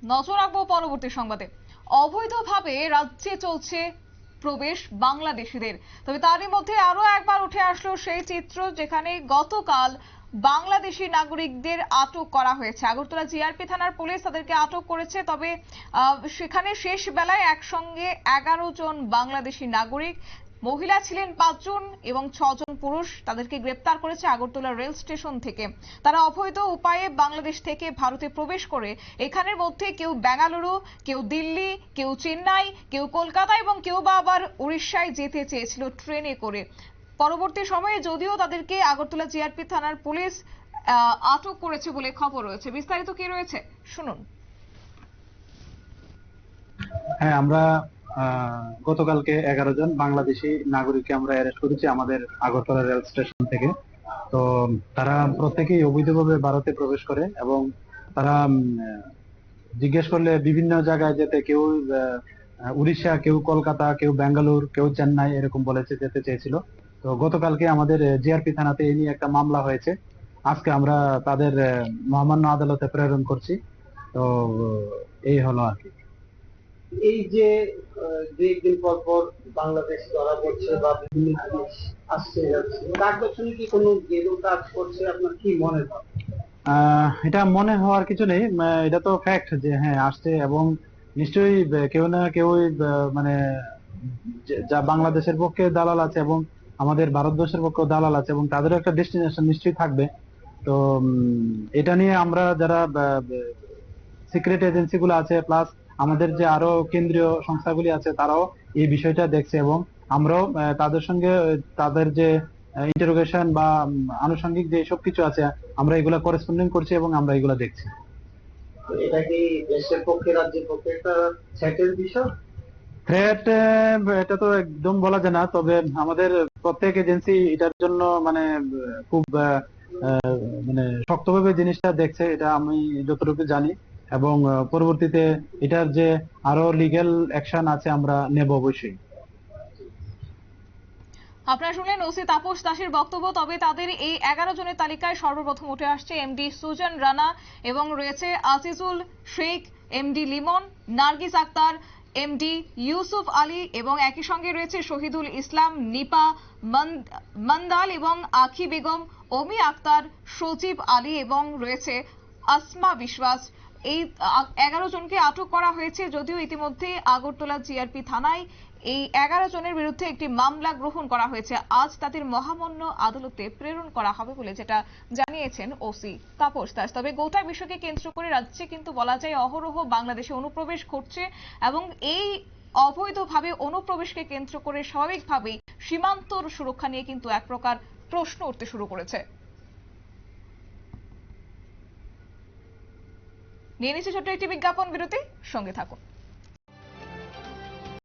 নজর রাখবো পরবর্তী সংবাদে। অবৈধভাবে রাজ্যে চলছে প্রবেশ বাংলাদেশিদের। তবে তারই মধ্যে আরো একবার উঠে আসলো সেই চিত্র যেখানে গতকাল বাংলাদেশি নাগরিকদের আটক করা হয়েছে। আগরতলা জিআরপি থানার পুলিশ তাদেরকে আটক করেছে। তবে সেখানে শেষ বেলায় একসঙ্গে 11 জন বাংলাদেশি নাগরিক, মহিলা ছিলেন 5 জন এবং 6 জন পুরুষ, তাদেরকে গ্রেপ্তার করেছে আগরতলা রেল স্টেশন থেকে। তারা অবৈধ উপায়ে বাংলাদেশ থেকে ভারতে প্রবেশ করে এখানের মধ্যে কেউ বেঙ্গালুরু, কেউ দিল্লি, কেউ চেন্নাই, কেউ কলকাতা এবং কেউ বা আবার উড়িষ্যায় যেতে চেয়েছিল ট্রেনে করে। পরবর্তী সময়ে যদিও তাদেরকে আগরতলা জিআরপি থানার পুলিশ আটক করেছে বলে খবর রয়েছে। বিস্তারিত কি রয়েছে শুনুন। হ্যাঁ, আমরা গতকালকে 11 জন বাংলাদেশি নাগরিককে আমরা অ্যারেস্ট করেছি আমাদের আগরতলা রেল স্টেশন থেকে। তো তারা প্রত্যেকেই অবৈধভাবে ভারতে প্রবেশ করে এবং তারা জিজ্ঞেস করলে বিভিন্ন জায়গায় যেতে, কেউ উড়িষ্যা, কেউ কলকাতা, কেউ বেঙ্গালুরু, কেউ চেন্নাই এরকম বলেছে যেতে চেয়েছিল। তো গতকালকে আমাদের জিআরপি থানাতে এই নিয়ে একটা মামলা হয়েছে। আজকে আমরা তাদের মহামান্য আদালতে প্রেরণ করছি। তো এই হলো আর কি। এই যে দুই একদিন পর পর বাংলাদেশ ধরা পড়ছে বা বিভিন্ন জিনিস আসছে যাচ্ছে, তার পেছনে কি কোনো গেরু কাজ করছে, আপনার কি মনে হয়? এটা মনে হওয়ার কিছু নেই, এটা তো ফ্যাক্ট যে হ্যাঁ আসছে এবং নিশ্চয়ই কেউ না কেউ মানে যা বাংলাদেশের পক্ষে দালাল আছে এবং আমাদের ভারতবর্ষের পক্ষেও দালাল আছে এবং তাদেরও একটা ডেস্টিনেশন নিশ্চয়ই থাকবে। তো এটা নিয়ে আমরা যারা সিক্রেট এজেন্সি গুলো আছে প্লাস আমাদের যে আরো কেন্দ্রীয় সংস্থাগুলি আছে তারাও এই বিষয়টা দেখছে এবং আমরাও তাদের সঙ্গে তাদের যে ইন্টারোগেশন বা আনুষঙ্গিক যে সবকিছু আছে আমরা এগুলা করেসপন্ডিং করছি এবং আমরা এগুলা দেখছি। তো এটা কি দেশের পক্ষে, রাজ্যের পক্ষে একটা থ্রেটের বিষয়? থ্রেট এটা তো একদম বলা যায় না, তবে আমাদের প্রত্যেক এজেন্সি এটার জন্য মানে খুব আহ, মানে শক্তভাবে জিনিসটা দেখছে, এটা আমি যতটুকু জানি এবং পরবর্তীতে এটার যে আরো লিগ্যাল অ্যাকশন আছে আমরা নেব অবশ্যই। আপনারা শুনলেন ওসি তাপস দাসের বক্তব্য। তবে তাদের এই 11 জনের তালিকায় সর্বপ্রথম উঠে আসছে এমডি সুজন রানা এবং রয়েছে আজিজুল শেখ, এমডি লিমন, নার্গিস আক্তার, এমডি ইউসুফ আলী এবং একই সঙ্গে রয়েছে শহীদুল ইসলাম, নিপা মন্দাল এবং আখি বেগম, অমি আক্তার, সজীব আলী এবং রয়েছে আসমা বিশ্বাস। এই 11 জনকে আটক করা হয়েছে। যদিও ইতিমধ্যে আগরতলা জিআরপি থানায় এই 11 জনের বিরুদ্ধে একটি মামলা গ্রহণ করা হয়েছে। আজ তাদের মহামান্য আদালতে প্রেরণ করা হবে বলে যেটা জানিয়েছেন ওসি তাপস দাস। তবে গোটা বিষয়কে কেন্দ্র করে রাজ্যে কিন্তু বলা যায় অহরহ বাংলাদেশে অনুপ্রবেশ ঘটছে এবং এই অবৈধভাবে অনুপ্রবেশকে কেন্দ্র করে স্বাভাবিকভাবেই সীমান্তর সুরক্ষা নিয়ে কিন্তু এক প্রকার প্রশ্ন উঠতে শুরু করেছে। নিয়ে নিচ্ছে ছোট্ট একটি বিজ্ঞাপন বিরতি, সঙ্গে থাকুন।